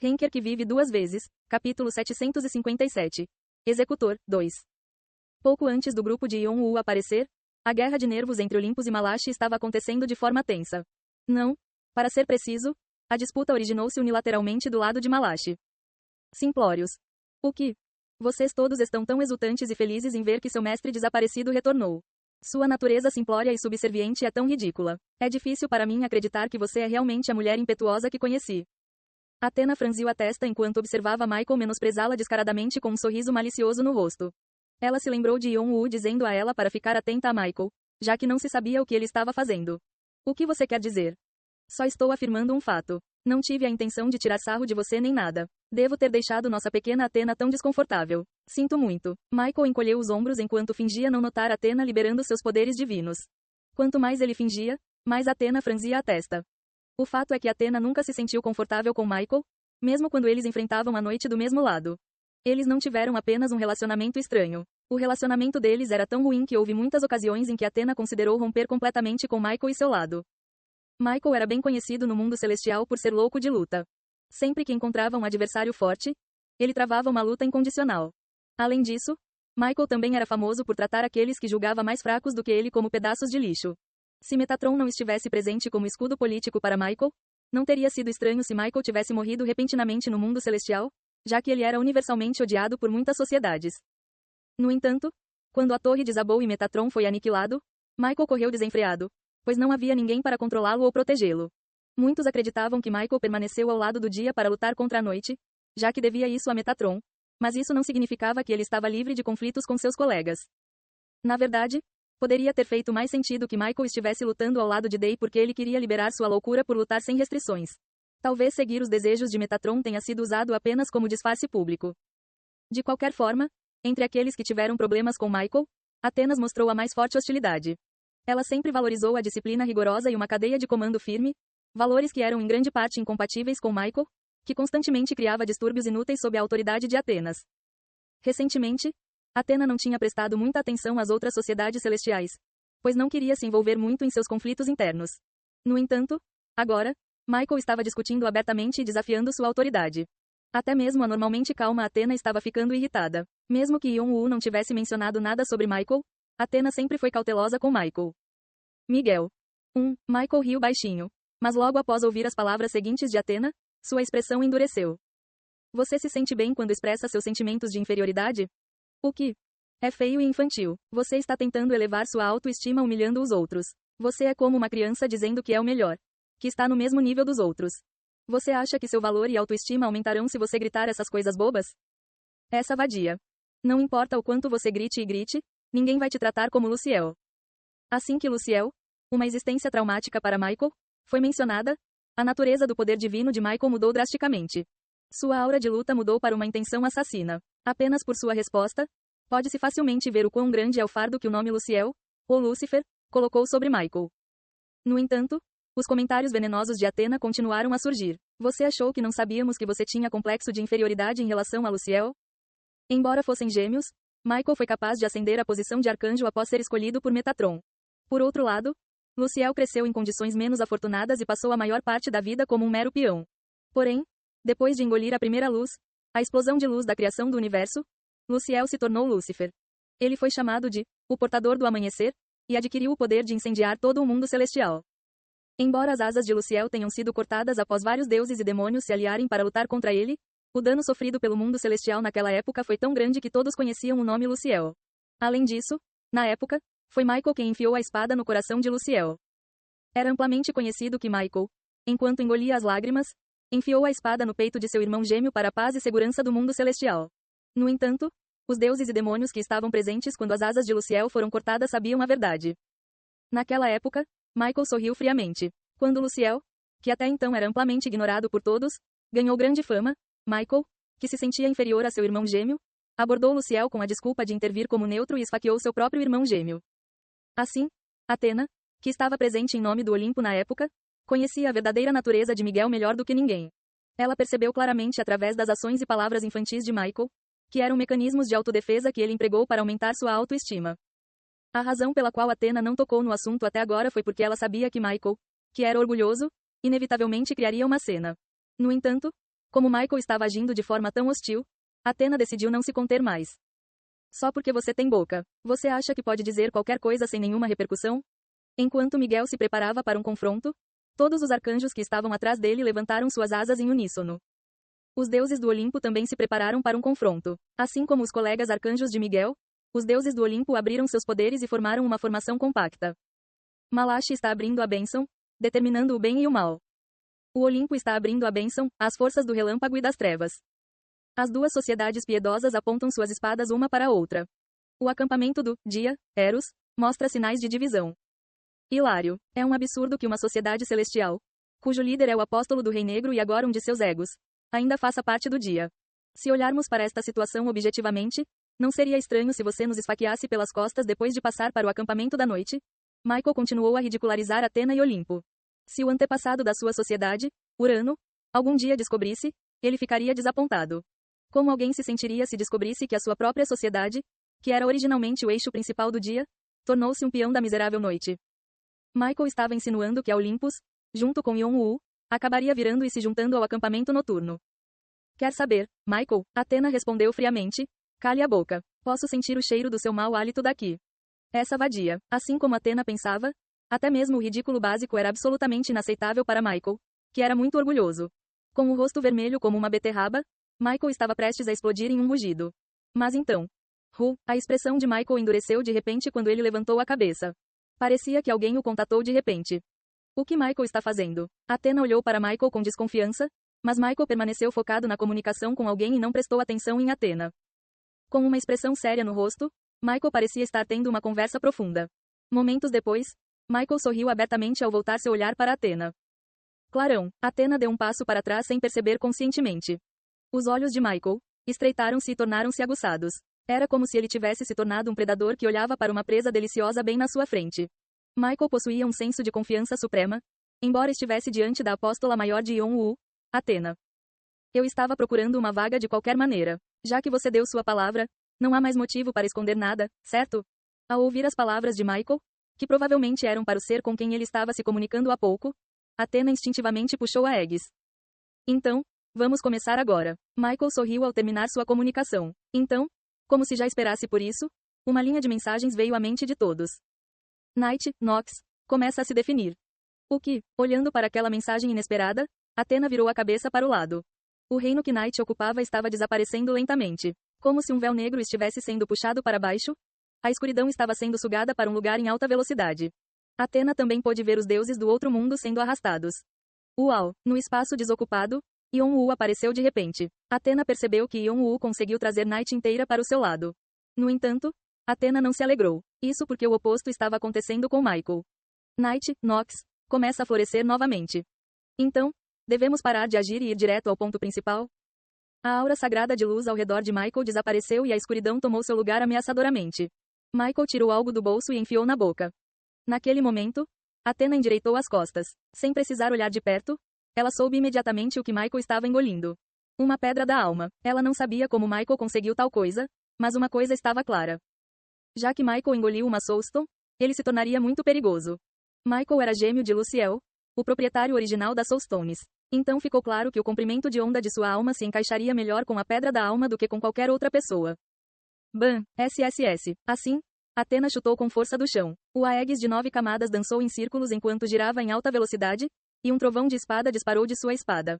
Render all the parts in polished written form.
Henker que vive duas vezes. Capítulo 757. Executor, 2. Pouco antes do grupo de Yon-Woo aparecer, a guerra de nervos entre Olympus e Malachi estava acontecendo de forma tensa. Não, para ser preciso, a disputa originou-se unilateralmente do lado de Malachi. Simplórios. O que? Vocês todos estão tão exultantes e felizes em ver que seu mestre desaparecido retornou. Sua natureza simplória e subserviente é tão ridícula. É difícil para mim acreditar que você é realmente a mulher impetuosa que conheci. Athena franziu a testa enquanto observava Michael menosprezá-la descaradamente com um sorriso malicioso no rosto. Ela se lembrou de Yon-Woo dizendo a ela para ficar atenta a Michael, já que não se sabia o que ele estava fazendo. O que você quer dizer? Só estou afirmando um fato. Não tive a intenção de tirar sarro de você nem nada. Devo ter deixado nossa pequena Athena tão desconfortável. Sinto muito. Michael encolheu os ombros enquanto fingia não notar Athena liberando seus poderes divinos. Quanto mais ele fingia, mais Athena franzia a testa. O fato é que Athena nunca se sentiu confortável com Michael, mesmo quando eles enfrentavam a noite do mesmo lado. Eles não tiveram apenas um relacionamento estranho. O relacionamento deles era tão ruim que houve muitas ocasiões em que Athena considerou romper completamente com Michael e seu lado. Michael era bem conhecido no mundo celestial por ser louco de luta. Sempre que encontrava um adversário forte, ele travava uma luta incondicional. Além disso, Michael também era famoso por tratar aqueles que julgava mais fracos do que ele como pedaços de lixo. Se Metatron não estivesse presente como escudo político para Michael, não teria sido estranho se Michael tivesse morrido repentinamente no mundo celestial, já que ele era universalmente odiado por muitas sociedades. No entanto, quando a torre desabou e Metatron foi aniquilado, Michael correu desenfreado, pois não havia ninguém para controlá-lo ou protegê-lo. Muitos acreditavam que Michael permaneceu ao lado do dia para lutar contra a noite, já que devia isso a Metatron, mas isso não significava que ele estava livre de conflitos com seus colegas. Na verdade, poderia ter feito mais sentido que Michael estivesse lutando ao lado de Day porque ele queria liberar sua loucura por lutar sem restrições. Talvez seguir os desejos de Metatron tenha sido usado apenas como disfarce público. De qualquer forma, entre aqueles que tiveram problemas com Michael, Atenas mostrou a mais forte hostilidade. Ela sempre valorizou a disciplina rigorosa e uma cadeia de comando firme, valores que eram em grande parte incompatíveis com Michael, que constantemente criava distúrbios inúteis sob a autoridade de Atenas. Recentemente, Athena não tinha prestado muita atenção às outras sociedades celestiais, pois não queria se envolver muito em seus conflitos internos. No entanto, agora, Michael estava discutindo abertamente e desafiando sua autoridade. Até mesmo a normalmente calma Athena estava ficando irritada. Mesmo que Yon-Woo não tivesse mencionado nada sobre Michael, Athena sempre foi cautelosa com Michael. Miguel. Michael riu baixinho. Mas logo após ouvir as palavras seguintes de Athena, sua expressão endureceu. Você se sente bem quando expressa seus sentimentos de inferioridade? O que? É feio e infantil. Você está tentando elevar sua autoestima humilhando os outros. Você é como uma criança dizendo que é o melhor. Que está no mesmo nível dos outros. Você acha que seu valor e autoestima aumentarão se você gritar essas coisas bobas? Essa vadia. Não importa o quanto você grite e grite, ninguém vai te tratar como Luciel. Assim que Luciel, uma existência traumática para Michael, foi mencionada, a natureza do poder divino de Michael mudou drasticamente. Sua aura de luta mudou para uma intenção assassina. Apenas por sua resposta, pode-se facilmente ver o quão grande é o fardo que o nome Luciel, ou Lúcifer, colocou sobre Michael. No entanto, os comentários venenosos de Athena continuaram a surgir. Você achou que não sabíamos que você tinha complexo de inferioridade em relação a Luciel? Embora fossem gêmeos, Michael foi capaz de ascender à posição de arcanjo após ser escolhido por Metatron. Por outro lado, Luciel cresceu em condições menos afortunadas e passou a maior parte da vida como um mero peão. Porém, depois de engolir a primeira luz, a explosão de luz da criação do universo, Luciel se tornou Lúcifer. Ele foi chamado de o portador do amanhecer, e adquiriu o poder de incendiar todo o mundo celestial. Embora as asas de Luciel tenham sido cortadas após vários deuses e demônios se aliarem para lutar contra ele, o dano sofrido pelo mundo celestial naquela época foi tão grande que todos conheciam o nome Luciel. Além disso, na época, foi Michael quem enfiou a espada no coração de Luciel. Era amplamente conhecido que Michael, enquanto engolia as lágrimas, enfiou a espada no peito de seu irmão gêmeo para a paz e segurança do mundo celestial. No entanto, os deuses e demônios que estavam presentes quando as asas de Luciel foram cortadas sabiam a verdade. Naquela época, Michael sorriu friamente. Quando Luciel, que até então era amplamente ignorado por todos, ganhou grande fama, Michael, que se sentia inferior a seu irmão gêmeo, abordou Luciel com a desculpa de intervir como neutro e esfaqueou seu próprio irmão gêmeo. Assim, Athena, que estava presente em nome do Olimpo na época, conhecia a verdadeira natureza de Miguel melhor do que ninguém. Ela percebeu claramente através das ações e palavras infantis de Michael, que eram mecanismos de autodefesa que ele empregou para aumentar sua autoestima. A razão pela qual Athena não tocou no assunto até agora foi porque ela sabia que Michael, que era orgulhoso, inevitavelmente criaria uma cena. No entanto, Como Michael estava agindo de forma tão hostil, Athena decidiu não se conter mais. Só porque você tem boca, você acha que pode dizer qualquer coisa sem nenhuma repercussão? Enquanto Miguel se preparava para um confronto, todos os arcanjos que estavam atrás dele levantaram suas asas em uníssono. Os deuses do Olimpo também se prepararam para um confronto. Assim como os colegas arcanjos de Miguel, os deuses do Olimpo abriram seus poderes e formaram uma formação compacta. Malachi está abrindo a bênção, determinando o bem e o mal. O Olimpo está abrindo a bênção, às forças do relâmpago e das trevas. As duas sociedades piedosas apontam suas espadas uma para a outra. O acampamento do dia, Eros, mostra sinais de divisão. Hilário, é um absurdo que uma sociedade celestial, cujo líder é o apóstolo do Rei Negro e agora um de seus egos, ainda faça parte do dia. Se olharmos para esta situação objetivamente, não seria estranho se você nos esfaqueasse pelas costas depois de passar para o acampamento da noite? Michael continuou a ridicularizar Athena e Olimpo. Se o antepassado da sua sociedade, Urano, algum dia descobrisse, ele ficaria desapontado. Como alguém se sentiria se descobrisse que a sua própria sociedade, que era originalmente o eixo principal do dia, tornou-se um peão da miserável noite? Michael estava insinuando que a Olympus, junto com Yon-Woo, acabaria virando e se juntando ao acampamento noturno. Quer saber, Michael? Athena respondeu friamente. Cale a boca. Posso sentir o cheiro do seu mau hálito daqui. Essa vadia. Assim como Athena pensava, até mesmo o ridículo básico era absolutamente inaceitável para Michael, que era muito orgulhoso. Com o rosto vermelho como uma beterraba, Michael estava prestes a explodir em um rugido. Mas então, a expressão de Michael endureceu de repente quando ele levantou a cabeça. Parecia que alguém o contatou de repente. O que Michael está fazendo? Athena olhou para Michael com desconfiança, mas Michael permaneceu focado na comunicação com alguém e não prestou atenção em Athena. Com uma expressão séria no rosto, Michael parecia estar tendo uma conversa profunda. Momentos depois, Michael sorriu abertamente ao voltar seu olhar para Athena. Clarão, Athena deu um passo para trás sem perceber conscientemente. Os olhos de Michael estreitaram-se e tornaram-se aguçados. Era como se ele tivesse se tornado um predador que olhava para uma presa deliciosa bem na sua frente. Michael possuía um senso de confiança suprema, embora estivesse diante da apóstola maior de Yon-Woo, Athena. Eu estava procurando uma vaga de qualquer maneira. Já que você deu sua palavra, não há mais motivo para esconder nada, certo? Ao ouvir as palavras de Michael, que provavelmente eram para o ser com quem ele estava se comunicando há pouco, Athena instintivamente puxou a Aegis. Então, vamos começar agora. Michael sorriu ao terminar sua comunicação. Então, como se já esperasse por isso, uma linha de mensagens veio à mente de todos. Night, Nox, começa a se definir. O que, olhando para aquela mensagem inesperada, Athena virou a cabeça para o lado. O reino que Night ocupava estava desaparecendo lentamente. Como se um véu negro estivesse sendo puxado para baixo, a escuridão estava sendo sugada para um lugar em alta velocidade. Athena também pôde ver os deuses do outro mundo sendo arrastados. Uau! No espaço desocupado, Yon-Woo apareceu de repente. Athena percebeu que Yon-Woo conseguiu trazer Night inteira para o seu lado. No entanto, Athena não se alegrou. Isso porque o oposto estava acontecendo com Michael. Night, Nox, começa a florescer novamente. Então, devemos parar de agir e ir direto ao ponto principal? A aura sagrada de luz ao redor de Michael desapareceu e a escuridão tomou seu lugar ameaçadoramente. Michael tirou algo do bolso e enfiou na boca. Naquele momento, Athena endireitou as costas. Sem precisar olhar de perto, ela soube imediatamente o que Michael estava engolindo. Uma pedra da alma. Ela não sabia como Michael conseguiu tal coisa, mas uma coisa estava clara. Já que Michael engoliu uma Soulstone, ele se tornaria muito perigoso. Michael era gêmeo de Luciel, o proprietário original das Soulstones. Então ficou claro que o comprimento de onda de sua alma se encaixaria melhor com a pedra da alma do que com qualquer outra pessoa. Bam! SSS. Assim, Athena chutou com força do chão. O Aegis de 9 camadas dançou em círculos enquanto girava em alta velocidade, e um trovão de espada disparou de sua espada.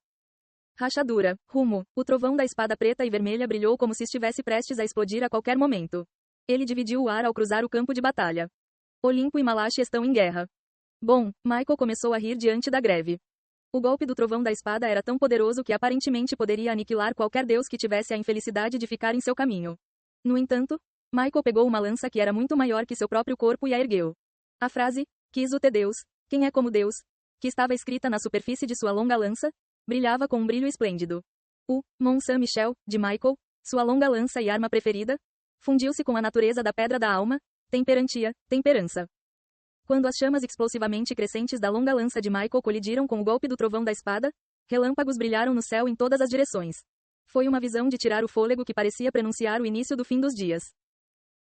Rachadura. Rumo. O trovão da espada preta e vermelha brilhou como se estivesse prestes a explodir a qualquer momento. Ele dividiu o ar ao cruzar o campo de batalha. Olimpo e Malachi estão em guerra. Bom, Michael começou a rir diante da greve. O golpe do trovão da espada era tão poderoso que aparentemente poderia aniquilar qualquer deus que tivesse a infelicidade de ficar em seu caminho. No entanto, Michael pegou uma lança que era muito maior que seu próprio corpo e a ergueu. A frase, quis o Deus, quem é como Deus, que estava escrita na superfície de sua longa lança, brilhava com um brilho esplêndido. O Mont Saint-Michel, de Michael, sua longa lança e arma preferida, fundiu-se com a natureza da pedra da alma, temperança. Quando as chamas explosivamente crescentes da longa lança de Michael colidiram com o golpe do trovão da espada, relâmpagos brilharam no céu em todas as direções. Foi uma visão de tirar o fôlego que parecia prenunciar o início do fim dos dias.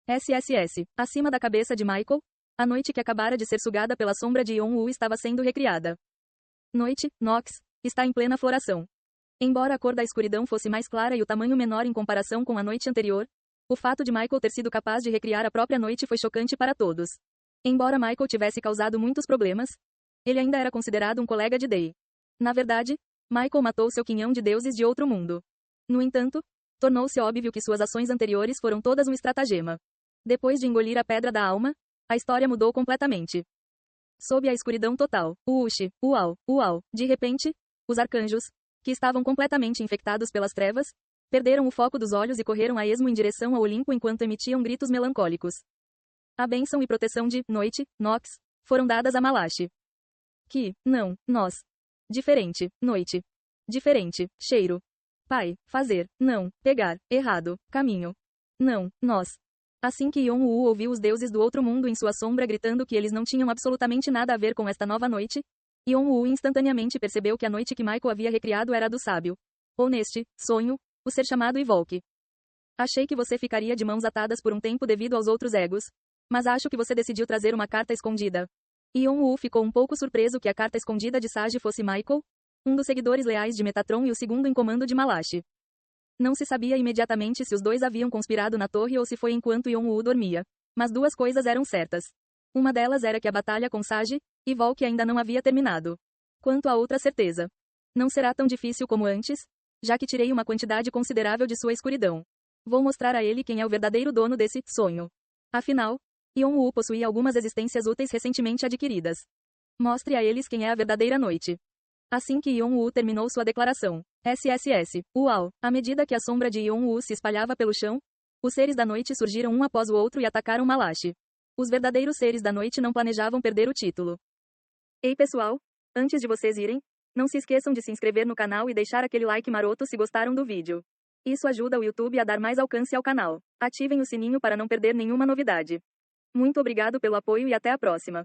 SSS. Acima da cabeça de Michael, a noite que acabara de ser sugada pela sombra de Yon-Woo estava sendo recriada. Noite, Nox, está em plena floração. Embora a cor da escuridão fosse mais clara e o tamanho menor em comparação com a noite anterior, o fato de Michael ter sido capaz de recriar a própria noite foi chocante para todos. Embora Michael tivesse causado muitos problemas, ele ainda era considerado um colega de Day. Na verdade, Michael matou seu quinhão de deuses de outro mundo. No entanto, tornou-se óbvio que suas ações anteriores foram todas um estratagema. Depois de engolir a pedra da alma, a história mudou completamente. Sob a escuridão total, uau, de repente, os arcanjos, que estavam completamente infectados pelas trevas, perderam o foco dos olhos e correram a esmo em direção ao Olimpo enquanto emitiam gritos melancólicos. A bênção e proteção de Noite, Nox, foram dadas a Malachi. Que, não, nós. Diferente, noite. Diferente, cheiro. Pai, fazer, não, pegar, errado, caminho. Não, nós. Assim que Yon-Woo ouviu os deuses do outro mundo em sua sombra gritando que eles não tinham absolutamente nada a ver com esta nova noite, Yon-Woo instantaneamente percebeu que a noite que Michael havia recriado era a do sábio. Ou neste sonho, o ser chamado Ivolk. Achei que você ficaria de mãos atadas por um tempo devido aos outros egos, mas acho que você decidiu trazer uma carta escondida. Yon-Woo ficou um pouco surpreso que a carta escondida de Sage fosse Michael, um dos seguidores leais de Metatron e o segundo em comando de Malachi. Não se sabia imediatamente se os dois haviam conspirado na torre ou se foi enquanto Yon-Woo dormia. Mas duas coisas eram certas. Uma delas era que a batalha com Sage e Volk ainda não havia terminado. Quanto à outra certeza, não será tão difícil como antes, já que tirei uma quantidade considerável de sua escuridão. Vou mostrar a ele quem é o verdadeiro dono desse sonho. Afinal, Yon-Woo possuía algumas existências úteis recentemente adquiridas. Mostre a eles quem é a verdadeira noite. Assim que Yon-Woo terminou sua declaração. SSS. Uau! À medida que a sombra de Yon-Woo se espalhava pelo chão, os seres da noite surgiram um após o outro e atacaram Malachi. Os verdadeiros seres da noite não planejavam perder o título. Ei pessoal, antes de vocês irem, não se esqueçam de se inscrever no canal e deixar aquele like maroto se gostaram do vídeo. Isso ajuda o YouTube a dar mais alcance ao canal. Ativem o sininho para não perder nenhuma novidade. Muito obrigado pelo apoio e até a próxima.